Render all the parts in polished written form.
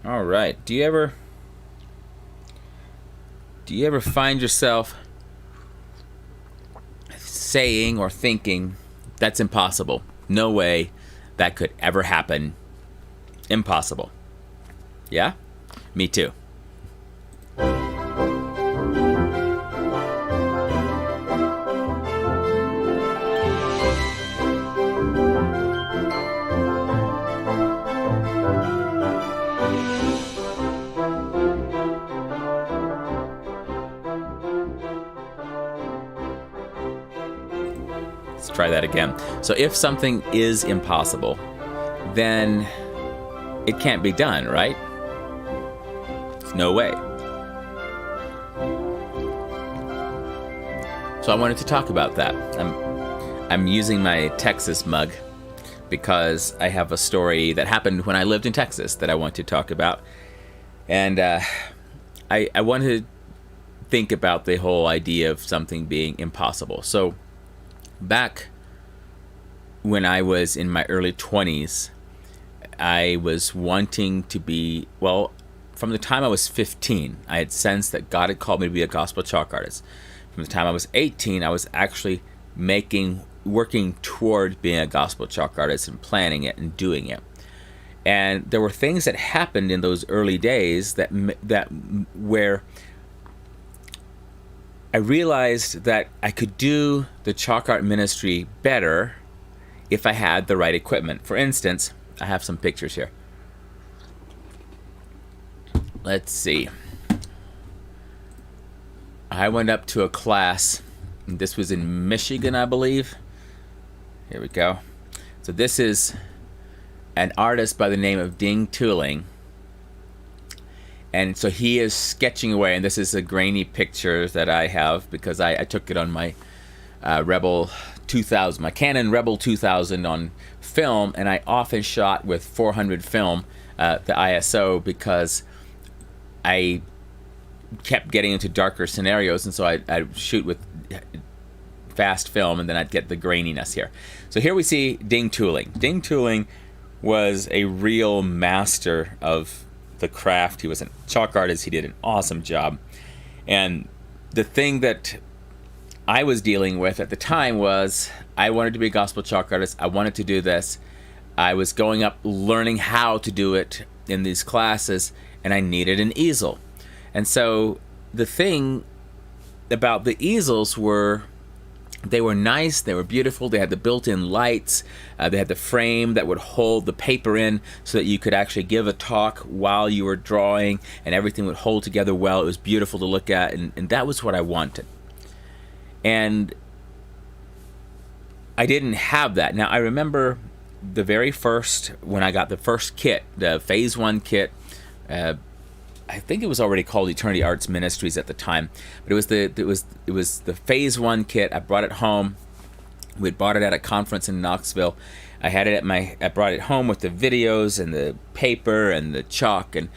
All right. Do you ever find yourself saying or thinking, that's impossible? No way that could ever happen. Impossible. Yeah? Me too. Let's try that again. So if something is impossible, then it can't be done, right? There's no way. So I wanted to talk about that. I'm using my Texas mug because I have a story that happened when I lived in Texas that I want to talk about. And I want to think about the whole idea of something being impossible. So back when I was in my early 20s, I was wanting to be, well, from the time I was 15, I had sensed that God had called me to be a gospel chalk artist. From the time I was 18, I was actually working toward being a gospel chalk artist and planning it and doing it. And there were things that happened in those early days that where I realized that I could do the chalk art ministry better if I had the right equipment. For instance, I have some pictures here. Let's see. I went up to a class, and this was in Michigan, I believe. Here we go. So this is an artist by the name of Ding Tooling. And so he is sketching away, and this is a grainy picture that I have because I took it on my Rebel 2000, my Canon Rebel 2000 on film, and I often shot with 400 film, the ISO, because I kept getting into darker scenarios, and so I'd shoot with fast film, and then I'd get the graininess here. So here we see Ding Tooling. Ding Tooling was a real master of the craft. He was a chalk artist. He did an awesome job. And the thing that I was dealing with at the time was I wanted to be a gospel chalk artist. I wanted to do this. I was going up learning how to do it in these classes, and I needed an easel. And so the thing about the easels were they were nice, they were beautiful, they had the built-in lights, they had the frame that would hold the paper in so that you could actually give a talk while you were drawing, and everything would hold together well. It was beautiful to look at, and that was what I wanted. And I didn't have that. Now, I remember the very first, when I got the first kit, the Phase 1 kit, I think it was already called Eternity Arts Ministries at the time, but it was the Phase 1 kit. I brought it home. We'd bought it at a conference in Knoxville. I had it I brought it home with the videos and the paper and the chalk, and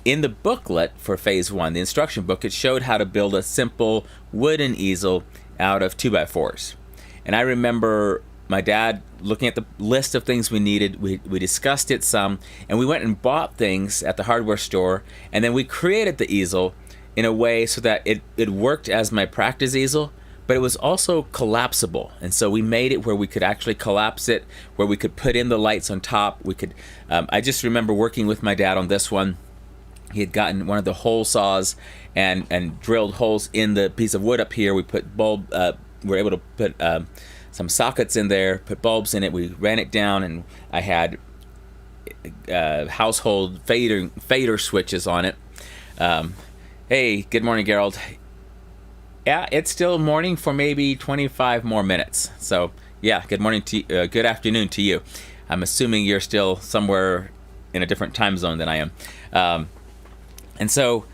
in the booklet for Phase 1, the instruction book, it showed how to build a simple wooden easel out of 2x4s. And I remember my dad looking at the list of things we needed. We discussed it some, and we went and bought things at the hardware store, and then we created the easel in a way so that it worked as my practice easel, but it was also collapsible. And so we made it where we could actually collapse it, where we could put in the lights on top. We could. I just remember working with my dad on this one. He had gotten one of the hole saws and drilled holes in the piece of wood up here. We put we were able to put some sockets in there, put bulbs in it. We ran it down, and I had household fader switches on it. Hey, good morning, Gerald. Yeah, it's still morning for maybe 25 more minutes. So yeah, good morning to good afternoon to you. I'm assuming you're still somewhere in a different time zone than I am. And so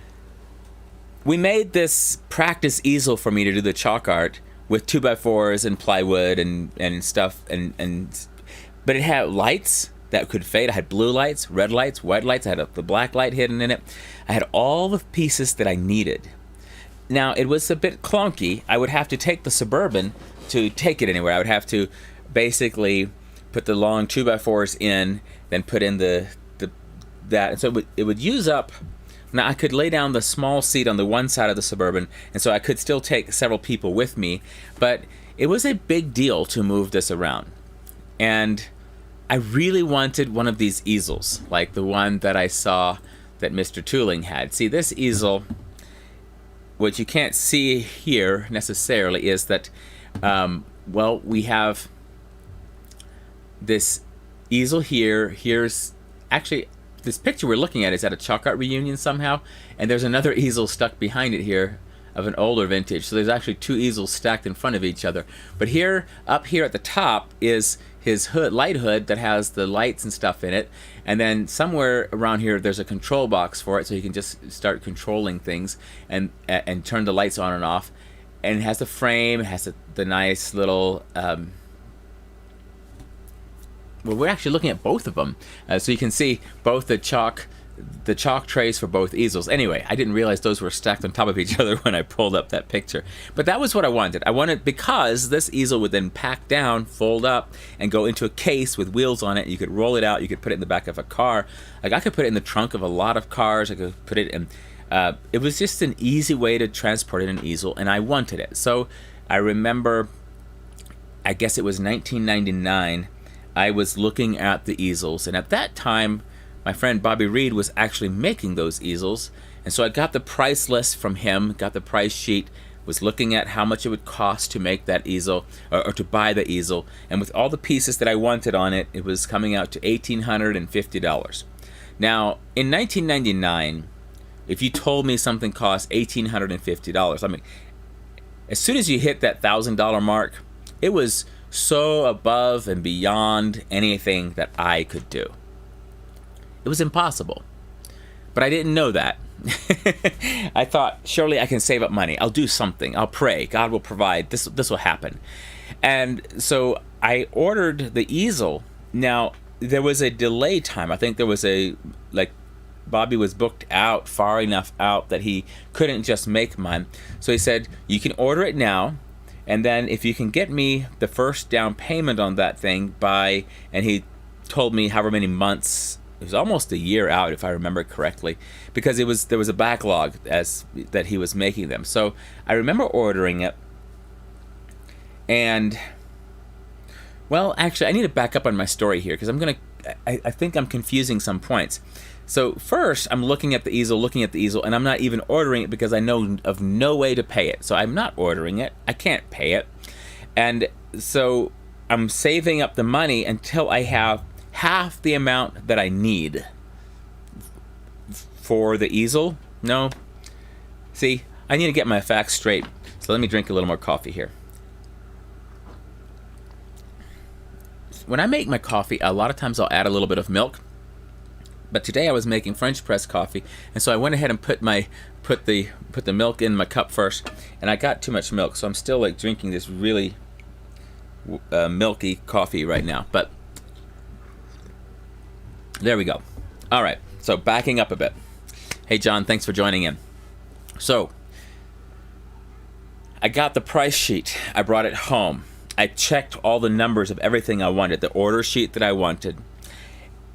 we made this practice easel for me to do the chalk art with 2x4s and plywood and stuff, but it had lights that could fade. I had blue lights, red lights, white lights. I had the black light hidden in it. I had all the pieces that I needed. Now, it was a bit clunky. I would have to take the Suburban to take it anywhere. I would have to basically put the long 2x4s in, then put in the that, and so it would use up. Now I could lay down the small seat on the one side of the Suburban, and so I could still take several people with me, but it was a big deal to move this around. And I really wanted one of these easels, like the one that I saw that Mr. Tooling had. See, this easel, what you can't see here necessarily is that, well, we have this easel here. Here's actually, this picture we're looking at is at a chalk art reunion somehow, and there's another easel stuck behind it here of an older vintage. So there's actually two easels stacked in front of each other. But here, up here at the top, is his hood, light hood that has the lights and stuff in it, and then somewhere around here there's a control box for it, so you can just start controlling things and turn the lights on and off. And it has the frame, it has the nice little well, we're actually looking at both of them, so you can see both the chalk trays for both easels. Anyway, I didn't realize those were stacked on top of each other when I pulled up that picture. But that was what I wanted. I wanted, because this easel would then pack down, fold up, and go into a case with wheels on it. You could roll it out. You could put it in the back of a car. Like, I could put it in the trunk of a lot of cars. I could put it in. It was just an easy way to transport in an easel, and I wanted it. So I remember, I guess it was 1999, I was looking at the easels, and at that time, my friend Bobby Reed was actually making those easels, and so I got the price list from him, got the price sheet, was looking at how much it would cost to make that easel, or to buy the easel, and with all the pieces that I wanted on it, it was coming out to $1,850. Now, in 1999, if you told me something cost $1,850, I mean, as soon as you hit that $1,000 mark, it was so above and beyond anything that I could do. It was impossible. But I didn't know that. I thought, surely I can save up money. I'll do something. I'll pray. God will provide. This will happen. And so I ordered the easel. Now, there was a delay time. I think there was Bobby was booked out far enough out that he couldn't just make mine. So he said, you can order it now, and then if you can get me the first down payment on that thing by, and he told me however many months, it was almost a year out if I remember correctly, because there was a backlog that he was making them. So I remember ordering it, and, well, actually I need to back up on my story here, because I think I'm confusing some points. So first, I'm looking at the easel, and I'm not even ordering it because I know of no way to pay it. So I'm not ordering it. I can't pay it. And so I'm saving up the money until I have half the amount that I need for the easel. No. See, I need to get my facts straight. So let me drink a little more coffee here. When I make my coffee, a lot of times I'll add a little bit of milk. But today I was making French press coffee, and so I went ahead and put the milk in my cup first, and I got too much milk, so I'm still like drinking this really milky coffee right now. But there we go. All right, so backing up a bit. Hey John, thanks for joining in. So I got the price sheet. I brought it home. I checked all the numbers of everything I wanted, the order sheet that I wanted.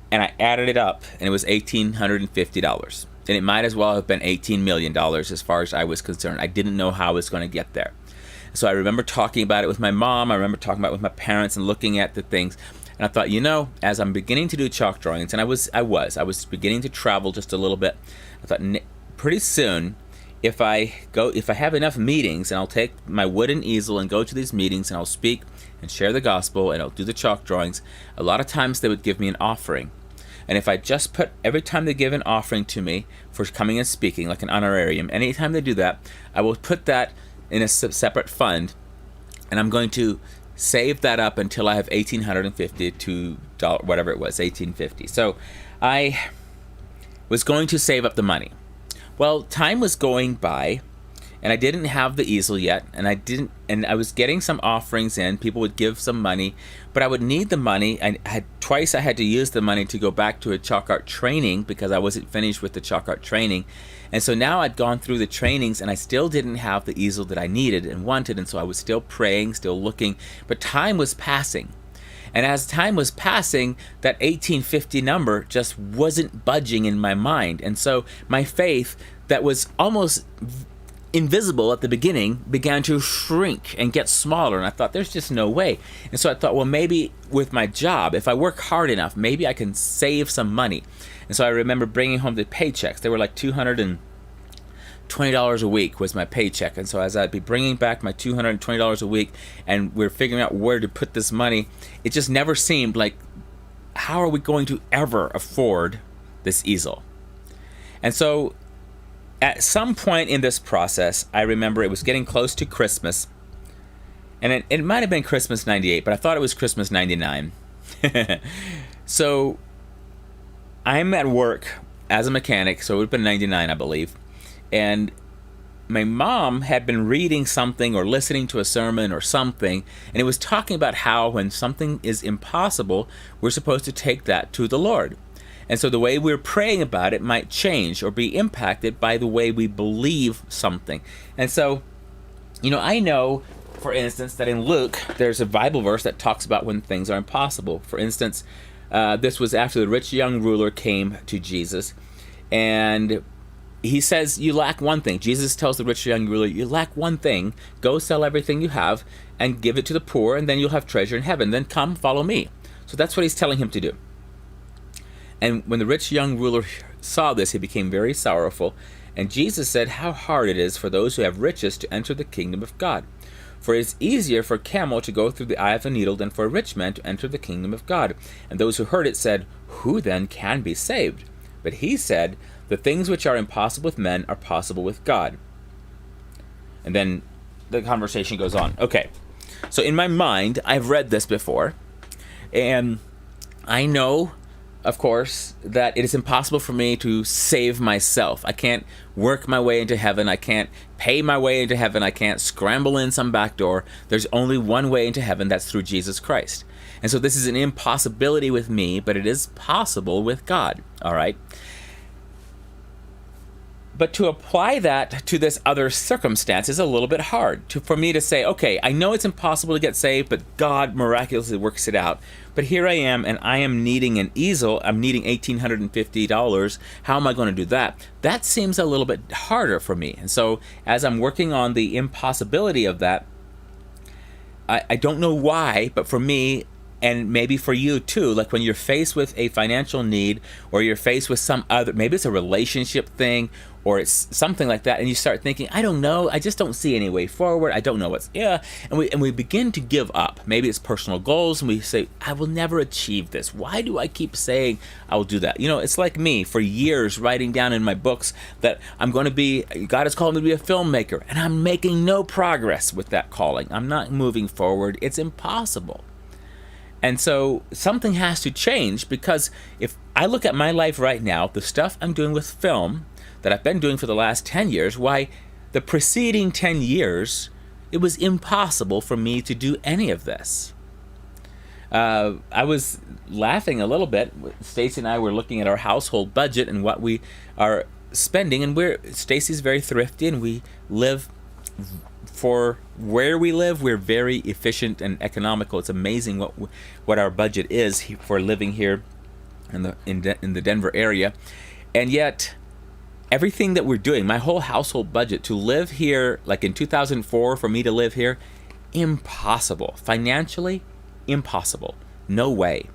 And I added it up, and it was $1,850. And it might as well have been $18 million as far as I was concerned. I didn't know how I was going to get there. So I remember talking about it with my mom. I remember talking about it with my parents and looking at the things. And I thought, as I'm beginning to do chalk drawings, and I was beginning to travel just a little bit. I thought, pretty soon, if I have enough meetings, and I'll take my wooden easel and go to these meetings, and I'll speak and share the gospel, and I'll do the chalk drawings, a lot of times they would give me an offering. And if I just put, every time they give an offering to me for coming and speaking, like an honorarium, anytime they do that, I will put that in a separate fund, and I'm going to save that up until I have $1,850 to whatever it was, $1,850. So I was going to save up the money. Well, time was going by, and I didn't have the easel yet, and I was getting some offerings in. People would give some money, but I would need the money. I had to use the money to go back to a chalk art training because I wasn't finished with the chalk art training. And so now I'd gone through the trainings, and I still didn't have the easel that I needed and wanted, and so I was still praying, still looking, but time was passing. And as time was passing, that 1850 number just wasn't budging in my mind. And so my faith, that was almost invisible at the beginning, began to shrink and get smaller. And I thought, there's just no way. And so I thought, well, maybe with my job, if I work hard enough, maybe I can save some money. And so I remember bringing home the paychecks. They were like $220 a week was my paycheck. And so as I'd be bringing back my $220 a week and we're figuring out where to put this money, it just never seemed like, how are we going to ever afford this easel? And so at some point in this process, I remember it was getting close to Christmas, and it might have been Christmas 98, but I thought it was Christmas 99. So I'm at work as a mechanic, so it would have been 99, I believe, and my mom had been reading something or listening to a sermon or something, and it was talking about how when something is impossible, we're supposed to take that to the Lord. And so the way we're praying about it might change or be impacted by the way we believe something. And so, I know, for instance, that in Luke, there's a Bible verse that talks about when things are impossible. For instance, this was after the rich young ruler came to Jesus, and he says, you lack one thing. Jesus tells the rich young ruler, you lack one thing. Go sell everything you have and give it to the poor, and then you'll have treasure in heaven. Then come, follow me. So that's what he's telling him to do. And when the rich young ruler saw this, he became very sorrowful. And Jesus said, how hard it is for those who have riches to enter the kingdom of God. For it is easier for a camel to go through the eye of a needle than for a rich man to enter the kingdom of God. And those who heard it said, who then can be saved? But he said, the things which are impossible with men are possible with God. And then the conversation goes on. Okay, so in my mind, I've read this before. And I know, of course, that it is impossible for me to save myself. I can't work my way into heaven. I can't pay my way into heaven. I can't scramble in some back door. There's only one way into heaven. That's through Jesus Christ. And so this is an impossibility with me, but it is possible with God. All right. But to apply that to this other circumstance is a little bit hard. For me to say, okay, I know it's impossible to get saved, but God miraculously works it out. But here I am, and I am needing an easel. I'm needing $1,850. How am I going to do that? That seems a little bit harder for me. And so as I'm working on the impossibility of that, I don't know why, but for me, and maybe for you too, like when you're faced with a financial need, or you're faced with some other, maybe it's a relationship thing, or it's something like that, and you start thinking, I don't know, I just don't see any way forward, I don't know what's, and we begin to give up. Maybe it's personal goals, and we say, I will never achieve this. Why do I keep saying I will do that? It's like me, for years, writing down in my books that God has called me to be a filmmaker, and I'm making no progress with that calling. I'm not moving forward. It's impossible. And so something has to change, because if I look at my life right now, the stuff I'm doing with film that I've been doing for the last 10 years, why the preceding 10 years, it was impossible for me to do any of this. I was laughing a little bit. Stacy and I were looking at our household budget and what we are spending, and Stacy's very thrifty, and we live for where we live. We're very efficient and economical. It's amazing what our budget is for living here in the Denver area. And yet everything that we're doing, my whole household budget to live here, like in 2004, for me to live here, impossible. Financially, impossible. No way.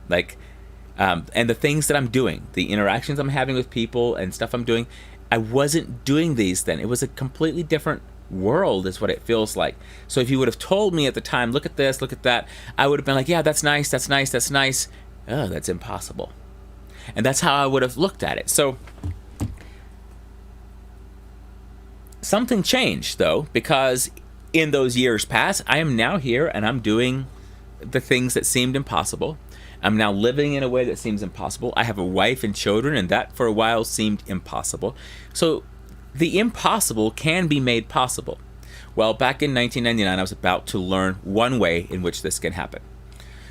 And the things that I'm doing, the interactions I'm having with people and stuff I'm doing, I wasn't doing these then. It was a completely different world is what it feels like. So if you would have told me at the time, look at this, look at that, I would have been like, yeah, that's nice, that's nice, that's nice. Oh, that's impossible. And that's how I would have looked at it. So something changed, though, because in those years past, I am now here and I'm doing the things that seemed impossible. I'm now living in a way that seems impossible. I have a wife and children, and that for a while seemed impossible. So the impossible can be made possible. Well, back in 1999, I was about to learn one way in which this can happen.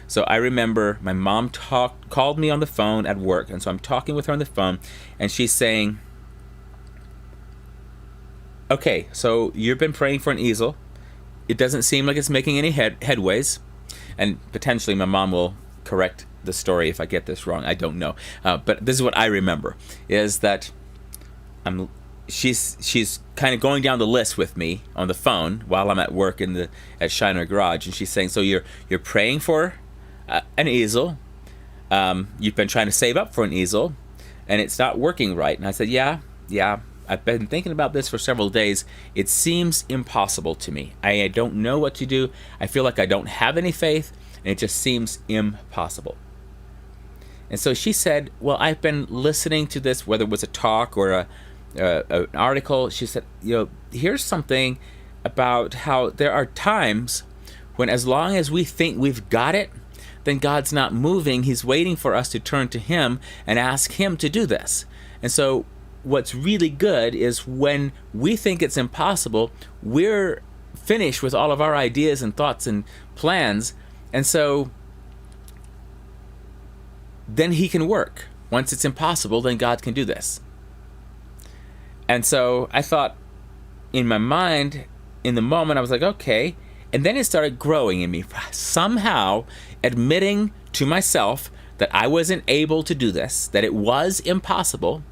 So I remember my mom called me on the phone at work, and so I'm talking with her on the phone, and she's saying, okay, so you've been praying for an easel. It doesn't seem like it's making any headways. And potentially my mom will correct the story if I get this wrong. I don't know. But this is what I remember, is that she's kind of going down the list with me on the phone while I'm at work at Shiner Garage, and she's saying, so you're praying for an easel. You've been trying to save up for an easel, and it's not working right. And I said, yeah, I've been thinking about this for several days. It seems impossible to me. I don't know what to do. I feel like I don't have any faith, and it just seems impossible. And so she said, well, I've been listening to this, whether it was a talk or an article. She said, here's something about how there are times when, as long as we think we've got it, then God's not moving. He's waiting for us to turn to Him and ask Him to do this. And so what's really good is when we think it's impossible, we're finished with all of our ideas and thoughts and plans. And so then He can work. Once it's impossible, then God can do this. And so I thought, in my mind, in the moment, I was like, okay. And then it started growing in me, somehow admitting to myself that I wasn't able to do this, that it was impossible.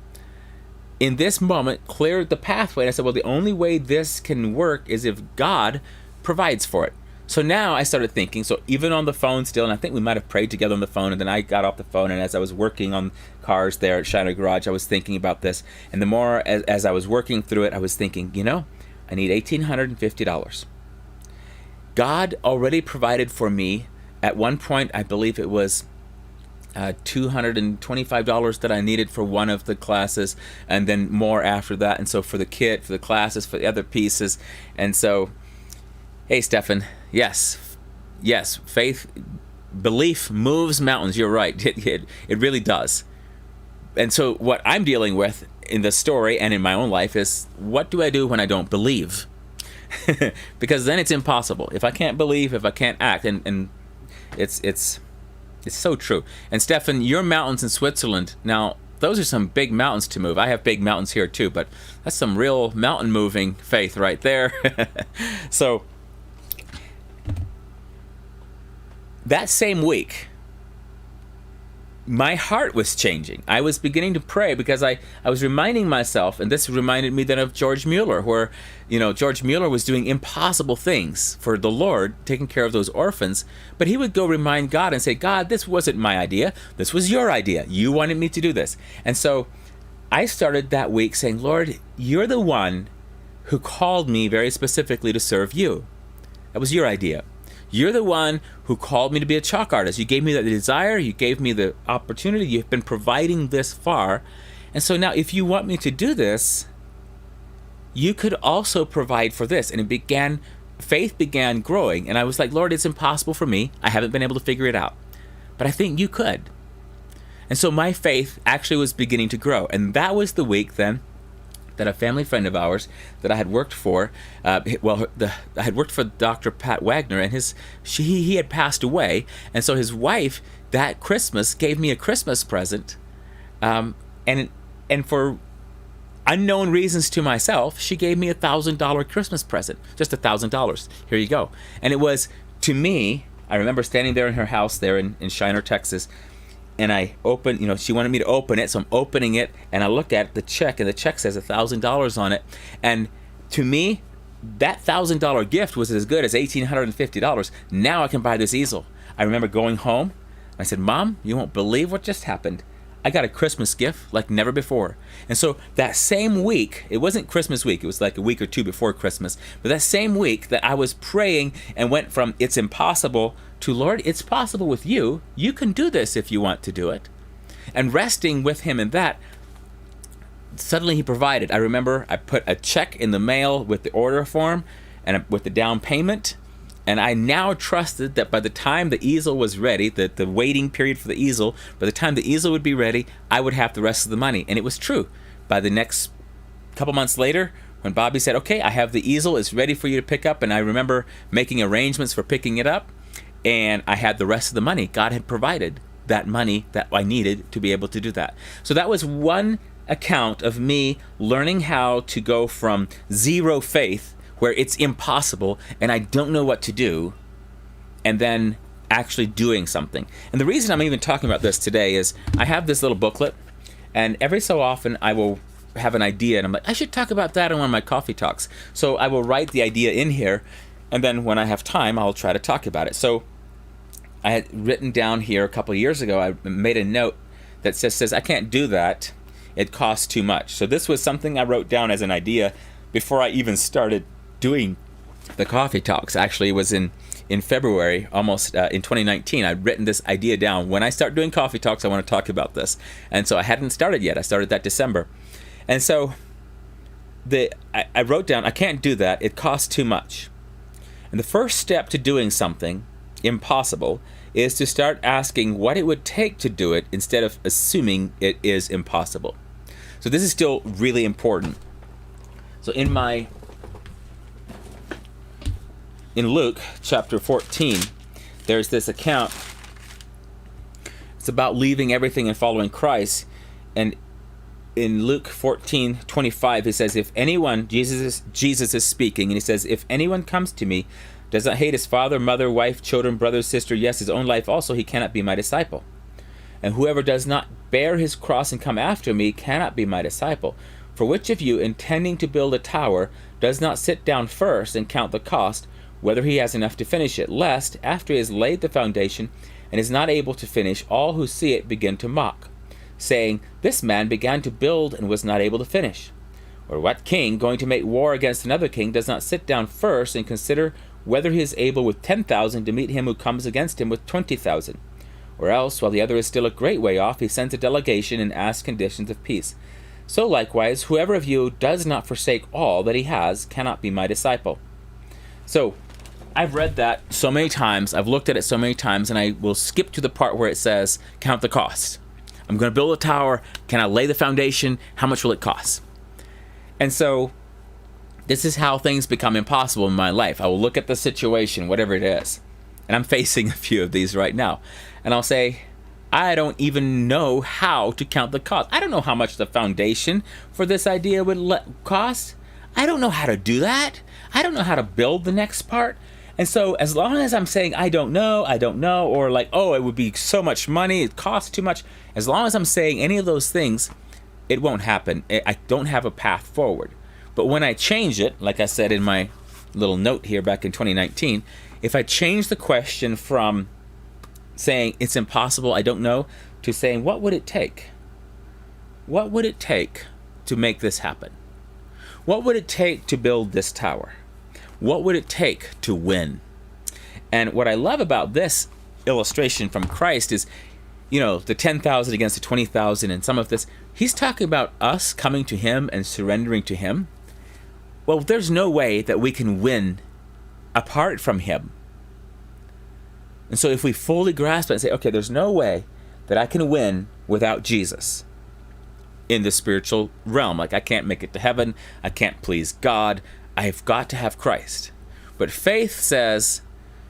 In this moment, cleared the pathway. And I said, well, the only way this can work is if God provides for it. So now I started thinking, so even on the phone still, and I think we might have prayed together on the phone, and then I got off the phone, and as I was working on cars there at Shiner Garage, I was thinking about this. And the more as I was working through it, I was thinking, I need $1,850. God already provided for me. At one point, I believe it was $225 that I needed for one of the classes, and then more after that. And so for the kit, for the classes, for the other pieces. And so, hey, Stefan, yes, belief moves mountains. You're right. It really does. And so what I'm dealing with in the story and in my own life is, what do I do when I don't believe? Because then it's impossible. If I can't believe, if I can't act, and it's so true. And Stefan, your mountains in Switzerland, now those are some big mountains to move. I have big mountains here too, but that's some real mountain moving faith right there. So that same week, my heart was changing. I was beginning to pray because I was reminding myself, and this reminded me then of George Mueller, where, George Mueller was doing impossible things for the Lord, taking care of those orphans, but he would go remind God and say, God, this wasn't my idea. This was your idea. You wanted me to do this. And so I started that week saying, Lord, you're the one who called me very specifically to serve you. That was your idea. You're the one who called me to be a chalk artist. You gave me the desire. You gave me the opportunity. You've been providing this far. And so now if you want me to do this, you could also provide for this. And faith began growing. And I was like, Lord, it's impossible for me. I haven't been able to figure it out. But I think you could. And so my faith actually was beginning to grow. And that was the week then that a family friend of ours that I had worked for, I had worked for Dr. Pat Wagner, and he had passed away, and so his wife that Christmas gave me a Christmas present, and for unknown reasons to myself, she gave me $1,000 Christmas present, just $1,000. Here you go. And it was, to me, I remember standing there in her house there in Shiner, Texas. And I opened, she wanted me to open it, so I'm opening it, and I look at the check, and the check says $1,000 on it. And to me, that $1,000 gift was as good as $1,850. Now I can buy this easel. I remember going home, and I said, Mom, you won't believe what just happened. I got a Christmas gift like never before. And so that same week, it wasn't Christmas week, it was like a week or two before Christmas, but that same week that I was praying and went from it's impossible to, Lord, it's possible with you. You can do this if you want to do it. And resting with Him in that, suddenly He provided. I remember I put a check in the mail with the order form and with the down payment. And I now trusted that by the time the easel was ready, the waiting period for the easel, by the time the easel would be ready, I would have the rest of the money. And it was true. By the next couple months later, when Bobby said, okay, I have the easel, it's ready for you to pick up. And I remember making arrangements for picking it up. And I had the rest of the money. God had provided that money that I needed to be able to do that. So that was one account of me learning how to go from zero faith, where it's impossible and I don't know what to do, and then actually doing something. And the reason I'm even talking about this today is I have this little booklet, and every so often I will have an idea, and I'm like, I should talk about that in one of my coffee talks. So I will write the idea in here, and then when I have time, I'll try to talk about it. So I had written down here a couple of years ago, I made a note that says, I can't do that. It costs too much. So this was something I wrote down as an idea before I even started doing the coffee talks. Actually, it was in February, almost in 2019. I'd written this idea down. When I start doing coffee talks, I want to talk about this. And so I hadn't started yet. I started that December. And so I wrote down, I can't do that. It costs too much. And the first step to doing something impossible is to start asking what it would take to do it instead of assuming it is impossible. So this is still really important. So in Luke chapter 14, there's this account. It's about leaving everything and following Christ. And in Luke 14:25, he says, if anyone, Jesus is speaking, and he says, if anyone comes to me, does not hate his father, mother, wife, children, brother, sister, yes, his own life also, he cannot be my disciple. And whoever does not bear his cross and come after me cannot be my disciple. For which of you, intending to build a tower, does not sit down first and count the cost, whether he has enough to finish it, lest, after he has laid the foundation and is not able to finish, all who see it begin to mock, saying, this man began to build and was not able to finish. Or what king, going to make war against another king, does not sit down first and consider whether he is able with 10,000 to meet him who comes against him with 20,000? Or else, while the other is still a great way off, he sends a delegation and asks conditions of peace. So likewise, whoever of you does not forsake all that he has cannot be my disciple. So, I've read that so many times, I've looked at it so many times, and I will skip to the part where it says, count the cost. I'm going to build a tower. Can I lay the foundation? How much will it cost? And so, this is how things become impossible in my life. I will look at the situation, whatever it is, and I'm facing a few of these right now, and I'll say, I don't even know how to count the cost. I don't know how much the foundation for this idea would cost. I don't know how to do that. I don't know how to build the next part. And so as long as I'm saying, I don't know, or like, oh, it would be so much money, it costs too much, as long as I'm saying any of those things, it won't happen. I don't have a path forward. But when I change it, like I said in my little note here back in 2019, if I change the question from saying it's impossible, I don't know, to saying what would it take? What would it take to make this happen? What would it take to build this tower? What would it take to win? And what I love about this illustration from Christ is, you know, the 10,000 against the 20,000 and some of this, he's talking about us coming to him and surrendering to him. Well, there's no way that we can win apart from him. And so if we fully grasp it and say, okay, there's no way that I can win without Jesus in the spiritual realm. Like I can't make it to heaven. I can't please God. I've got to have Christ. But faith says,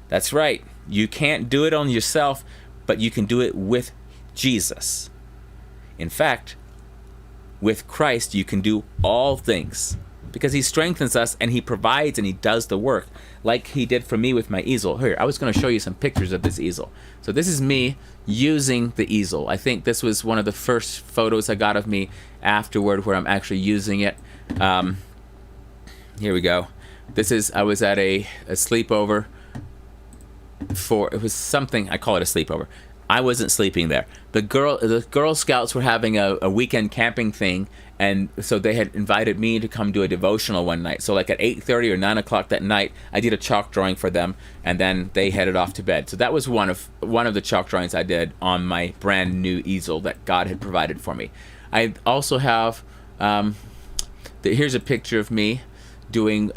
that's right. You can't do it on yourself, but you can do it with Jesus. In fact, with Christ, you can do all things because he strengthens us and he provides and he does the work like he did for me with my easel. Here, I was going to show you some pictures of this easel. So this is me using the easel. I think this was one of the first photos I got of me afterward where I'm actually using it. Here we go. This is, I was at a sleepover it was something, I call it a sleepover. I wasn't sleeping there. The Girl Scouts were having a weekend camping thing, and so they had invited me to come do a devotional one night. So like at 8:30 or 9 o'clock that night, I did a chalk drawing for them, and then they headed off to bed. So that was one of the chalk drawings I did on my brand new easel that God had provided for me. I also have, here's a picture of me doing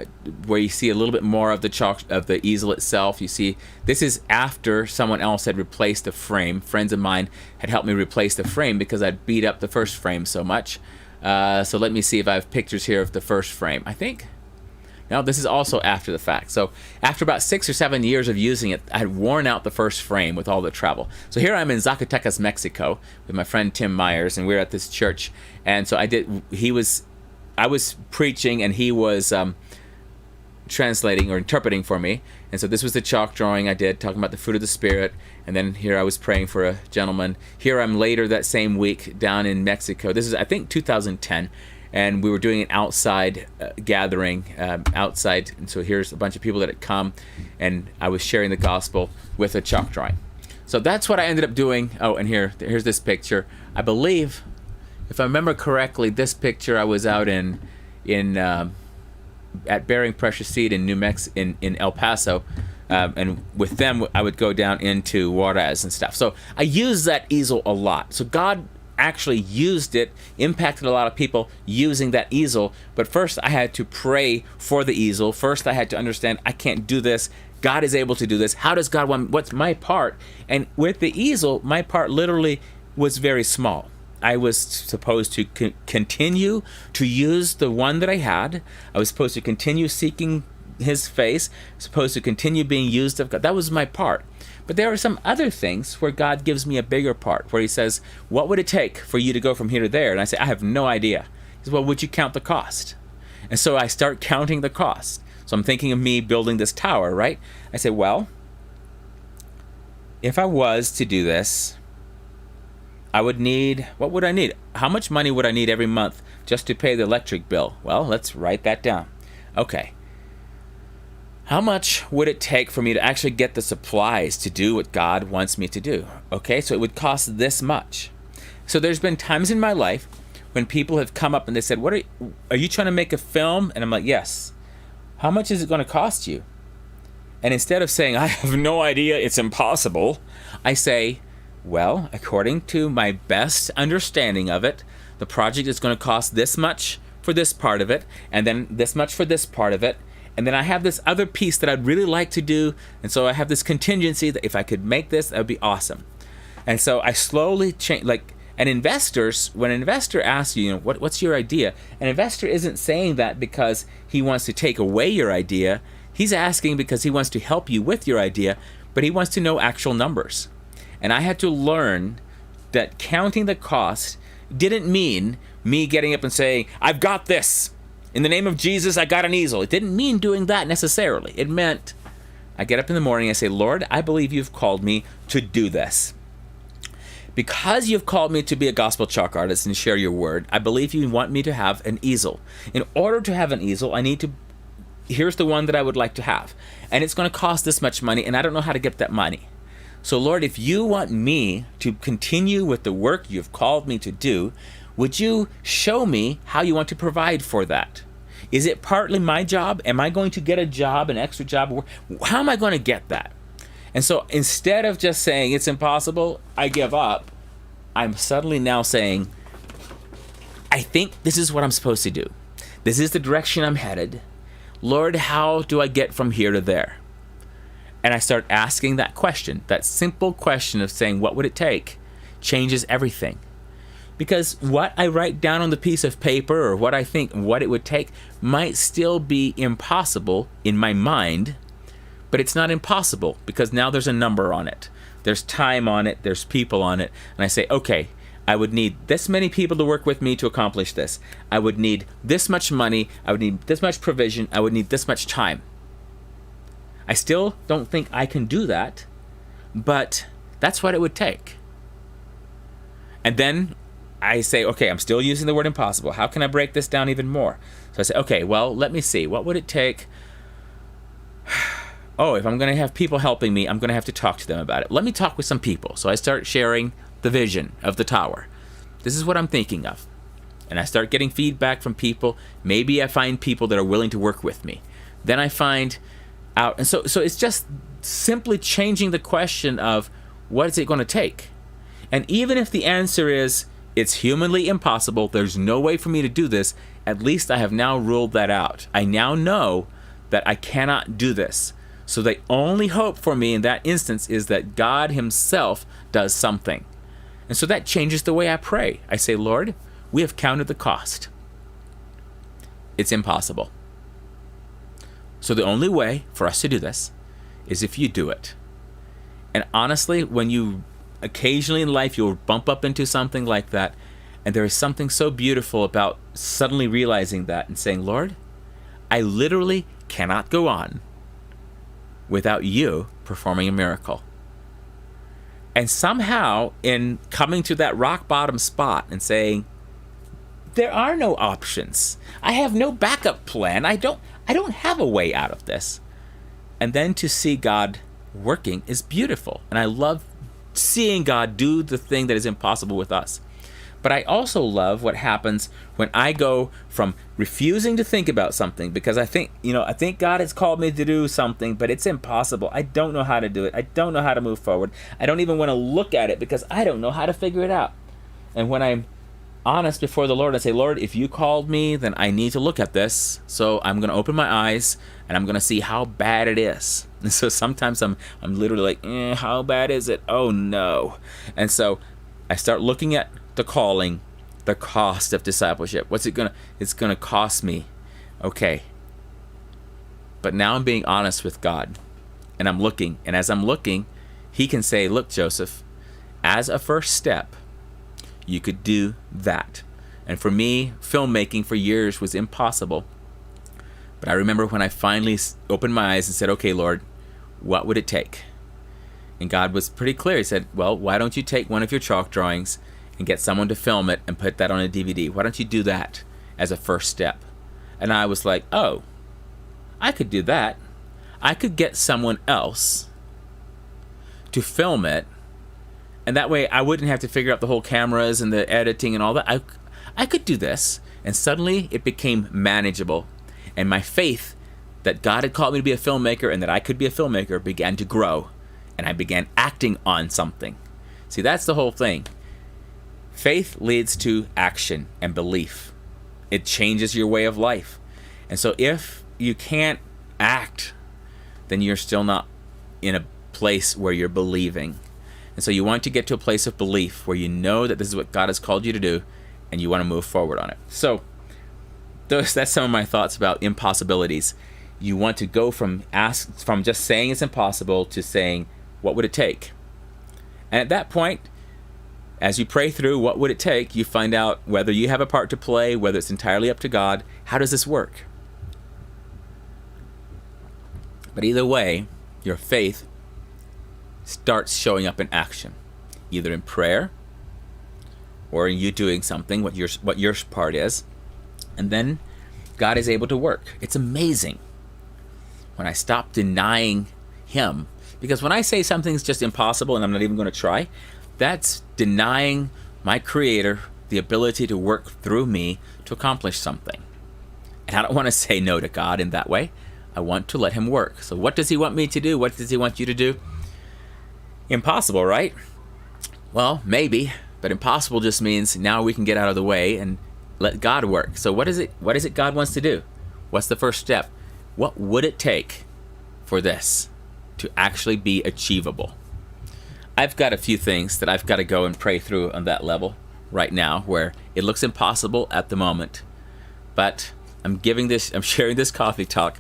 where you see a little bit more of the easel itself. You see this is after someone else had replaced the frame. Friends of mine had helped me replace the frame because I'd beat up the first frame so much. So let me see if I have pictures here of the first frame. I think no, this is also after the fact. So after about 6 or 7 years of using it, I had worn out the first frame with all the travel. So here I'm in Zacatecas, Mexico with my friend Tim Myers, and we're at this church. And so I was preaching and he was translating or interpreting for me. And so this was the chalk drawing I did, talking about the fruit of the Spirit. And then here I was praying for a gentleman. Here I'm later that same week down in Mexico. This is, I think, 2010. And we were doing an outside gathering outside. And so here's a bunch of people that had come. And I was sharing the gospel with a chalk drawing. So that's what I ended up doing. Oh, and here's this picture. I believe, if I remember correctly, this picture I was out at Bearing Precious Seed in in El Paso, and with them I would go down into Juarez and stuff. So I used that easel a lot. So God actually used it, impacted a lot of people using that easel. But first I had to pray for the easel. First I had to understand I can't do this. God is able to do this. How does God want? What's my part? And with the easel, my part literally was very small. I was supposed to continue to use the one that I had. I was supposed to continue seeking his face, supposed to continue being used of God. That was my part. But there are some other things where God gives me a bigger part, where he says, what would it take for you to go from here to there? And I say, I have no idea. He says, well, would you count the cost? And so I start counting the cost. So I'm thinking of me building this tower, right? I say, well, if I was to do this, I would need, what would I need? How much money would I need every month just to pay the electric bill? Well, let's write that down. Okay. How much would it take for me to actually get the supplies to do what God wants me to do? Okay, so it would cost this much. So there's been times in my life when people have come up and they said, "What are you trying to make a film?" And I'm like, "Yes." How much is it going to cost you? And instead of saying, I have no idea, it's impossible, I say, well, according to my best understanding of it, the project is going to cost this much for this part of it, and then this much for this part of it, and then I have this other piece that I'd really like to do, and so I have this contingency that if I could make this, that would be awesome. And so I slowly change, and investors, when an investor asks you, what's your idea? An investor isn't saying that because he wants to take away your idea. He's asking because he wants to help you with your idea, but he wants to know actual numbers. And I had to learn that counting the cost didn't mean me getting up and saying, I've got this. In the name of Jesus, I got an easel. It didn't mean doing that necessarily. It meant I get up in the morning and I say, Lord, I believe you've called me to do this. Because you've called me to be a gospel chalk artist and share your word, I believe you want me to have an easel. In order to have an easel, here's the one that I would like to have. And it's going to cost this much money, and I don't know how to get that money. So Lord, if you want me to continue with the work you've called me to do, would you show me how you want to provide for that? Is it partly my job? Am I going to get a job, an extra job? How am I going to get that? And so instead of just saying it's impossible, I give up, I'm suddenly now saying, I think this is what I'm supposed to do. This is the direction I'm headed. Lord, how do I get from here to there? And I start asking that question, that simple question of saying, what would it take? Changes everything. Because what I write down on the piece of paper or what I think what it would take might still be impossible in my mind, but it's not impossible because now there's a number on it. There's time on it. There's people on it. And I say, okay, I would need this many people to work with me to accomplish this. I would need this much money. I would need this much provision. I would need this much time. I still don't think I can do that, but that's what it would take. And then I say, okay, I'm still using the word impossible. How can I break this down even more? So I say, okay, well, let me see. What would it take? Oh, if I'm going to have people helping me, I'm going to have to talk to them about it. Let me talk with some people. So I start sharing the vision of the tower. This is what I'm thinking of. And I start getting feedback from people. Maybe I find people that are willing to work with me. Then I find out. And so it's just simply changing the question of what is it going to take? And even if the answer is it's humanly impossible, there's no way for me to do this, at least I have now ruled that out. I now know that I cannot do this. So the only hope for me in that instance is that God himself does something. And so that changes the way I pray. I say, Lord, we have counted the cost. It's impossible. So the only way for us to do this is if you do it. And honestly, when you occasionally in life, you'll bump up into something like that, and there is something so beautiful about suddenly realizing that and saying, Lord, I literally cannot go on without you performing a miracle. And somehow, in coming to that rock bottom spot and saying, there are no options, I have no backup plan, I don't have a way out of this. And then to see God working is beautiful. And I love seeing God do the thing that is impossible with us. But I also love what happens when I go from refusing to think about something because I think God has called me to do something, but it's impossible. I don't know how to do it. I don't know how to move forward. I don't even want to look at it because I don't know how to figure it out. And when I'm honest before the Lord, I say, Lord, if you called me, then I need to look at this. So I'm going to open my eyes and I'm going to see how bad it is. And so sometimes I'm literally like, how bad is it? Oh no. And so I start looking at the calling, the cost of discipleship. It's gonna cost me. Okay. But now I'm being honest with God. And I'm looking. And as I'm looking, he can say, look, Joseph, as a first step, you could do that. And for me, filmmaking for years was impossible. But I remember when I finally opened my eyes and said, okay, Lord, what would it take? And God was pretty clear. He said, well, why don't you take one of your chalk drawings and get someone to film it and put that on a DVD? Why don't you do that as a first step? And I was like, oh, I could do that. I could get someone else to film it, and that way I wouldn't have to figure out the whole cameras and the editing and all that. I could do this. And suddenly it became manageable. And my faith that God had called me to be a filmmaker and that I could be a filmmaker began to grow. And I began acting on something. See, that's the whole thing. Faith leads to action and belief. It changes your way of life. And so if you can't act, then you're still not in a place where you're believing. And so you want to get to a place of belief where you know that this is what God has called you to do and you want to move forward on it. So that's some of my thoughts about impossibilities. You want to go from just saying it's impossible to saying, what would it take? And at that point, as you pray through what would it take, you find out whether you have a part to play, whether it's entirely up to God. How does this work? But either way, your faith starts showing up in action, either in prayer or in you doing something, what your part is, and then God is able to work. It's amazing when I stop denying him, because when I say something's just impossible and I'm not even going to try, that's denying my Creator the ability to work through me to accomplish something. And I don't want to say no to God in that way. I want to let him work. So what does he want me to do? What does he want you to do? Impossible, right? Well, maybe, but impossible just means now we can get out of the way and let God work. So what is it God wants to do? What's the first step? What would it take for this to actually be achievable? I've got a few things that I've got to go and pray through on that level right now where it looks impossible at the moment. But I'm sharing this coffee talk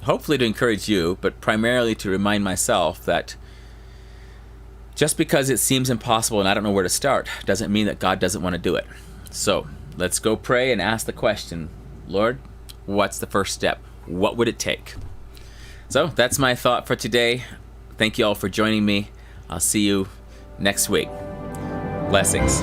hopefully to encourage you, but primarily to remind myself that just because it seems impossible and I don't know where to start doesn't mean that God doesn't want to do it. So let's go pray and ask the question, Lord, what's the first step? What would it take? So that's my thought for today. Thank you all for joining me. I'll see you next week. Blessings.